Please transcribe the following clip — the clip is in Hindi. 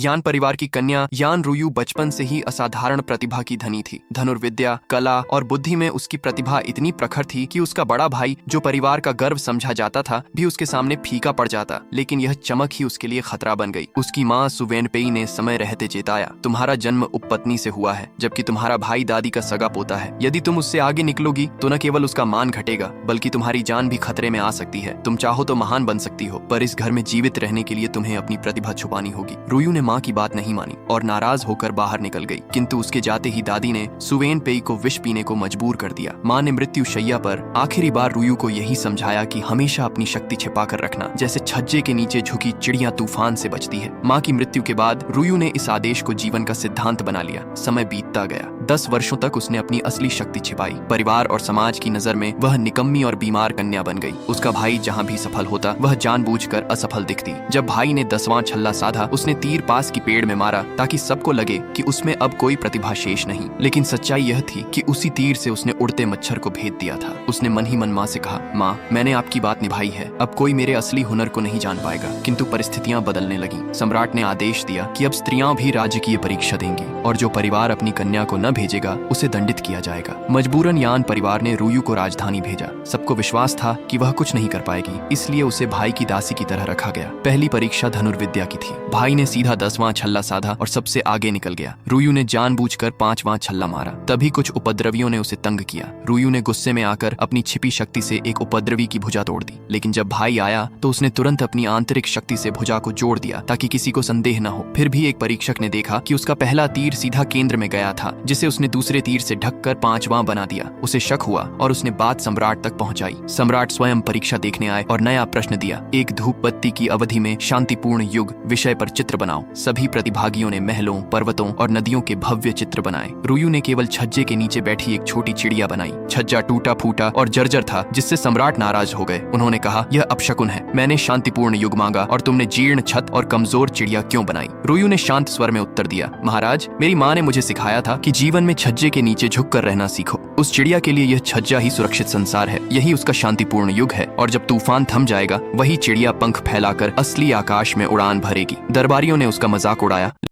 यान परिवार की कन्या यान रुयु बचपन से ही असाधारण प्रतिभा की धनी थी। धनुर्विद्या, कला और बुद्धि में उसकी प्रतिभा इतनी प्रखर थी कि उसका बड़ा भाई, जो परिवार का गर्व समझा जाता था, भी उसके सामने फीका पड़ जाता। लेकिन यह चमक ही उसके लिए खतरा बन गई। उसकी माँ सुवेनपेई ने समय रहते चेताया, तुम्हारा जन्म उपपत्नी से हुआ है, जबकि तुम्हारा भाई दादी का सगा पोता है। यदि तुम उससे आगे निकलोगी तो न केवल उसका मान घटेगा, बल्कि तुम्हारी जान भी खतरे में आ सकती है। तुम चाहो तो महान बन सकती हो, पर इस घर में जीवित रहने के लिए तुम्हें अपनी प्रतिभा छुपानी होगी। रुयु ने माँ की बात नहीं मानी और नाराज होकर बाहर निकल गई। किंतु उसके जाते ही दादी ने सुवेनपेई को विष पीने को मजबूर कर दिया। माँ ने मृत्यु शैया पर आखिरी बार रुयु को यही समझाया कि हमेशा अपनी शक्ति छिपा कर रखना, जैसे छज्जे के नीचे झुकी चिड़िया तूफान से बचती है। माँ की मृत्यु के बाद रुयु ने इस आदेश को जीवन का सिद्धांत बना लिया। समय बीतता गया। 10 वर्षों तक उसने अपनी असली शक्ति छिपाई। परिवार और समाज की नजर में वह निकम्मी और बीमार कन्या बन गई। उसका भाई जहाँ भी सफल होता, वह जानबूझकर असफल दिखती। जब भाई ने 10वां छल्ला साधा, उसने तीर पास की पेड़ में मारा ताकि सबको लगे कि उसमें अब कोई प्रतिभा शेष नहीं। लेकिन सच्चाई यह थी कि उसी तीर से उसने उड़ते मच्छर को भेद दिया था। उसने मन ही मन माँ से कहा, माँ, मैंने आपकी बात निभाई है, अब कोई मेरे असली हुनर को नहीं जान पाएगा। किंतु परिस्थितियां बदलने लगी। सम्राट ने आदेश दिया कि अब स्त्रियां भी राजकीय परीक्षा देंगी और जो परिवार अपनी कन्या को न भेजेगा उसे दंडित किया जाएगा। मजबूरन यान परिवार ने रुयु को राजधानी भेजा। सबको विश्वास था कि वह कुछ नहीं कर पाएगी, इसलिए उसे भाई की दासी की तरह रखा गया। पहली परीक्षा धनुर्विद्या की थी। भाई ने सीधा 10वां छल्ला साधा और सबसे आगे निकल गया। रुयु ने जानबूझकर 5वां छल्ला मारा। तभी कुछ उपद्रवियों ने उसे तंग किया। रुयु ने गुस्से में आकर अपनी छिपी शक्ति से एक उपद्रवी की भुजा तोड़ दी। लेकिन जब भाई आया तो उसने तुरंत अपनी आंतरिक शक्ति से भुजा को जोड़ दिया ताकि किसी को संदेह न हो। फिर भी एक परीक्षक ने देखा कि उसका पहला तीर सीधा केंद्र में गया था, जिसे उसने दूसरे तीर से ढककर 5वां बना दिया। उसे शक हुआ और उसने बात सम्राट तक पहुंचाई। सम्राट स्वयं परीक्षा देखने आए और नया प्रश्न दिया, एक धूप बत्ती की अवधि में शांतिपूर्ण युग विषय पर चित्र बनाओ। सभी प्रतिभागियों ने महलों, पर्वतों और नदियों के भव्य चित्र बनाए। रुयु ने केवल छज्जे के नीचे बैठी एक छोटी चिड़िया बनाई। छज्जा टूटा फूटा और जर्जर था, जिससे सम्राट नाराज हो गए। उन्होंने कहा, यह अपशकुन है। मैंने शांतिपूर्ण युग मांगा और तुमने जीर्ण छत और कमजोर चिड़िया क्यों बनाई? रुयु ने शांत स्वर में उत्तर दिया, महाराज, मेरी माँ ने मुझे सिखाया था कि जीवन में छज्जे के नीचे झुककर रहना सीखो। उस चिड़िया के लिए यह छज्जा ही सुरक्षित संसार है। यही उसका शांतिपूर्ण युग है और जब तूफान थम जाएगा, वही चिड़िया पंख फैलाकर असली आकाश में उड़ान भरेगी। दरबारियों ने उसका मजाक उड़ाया।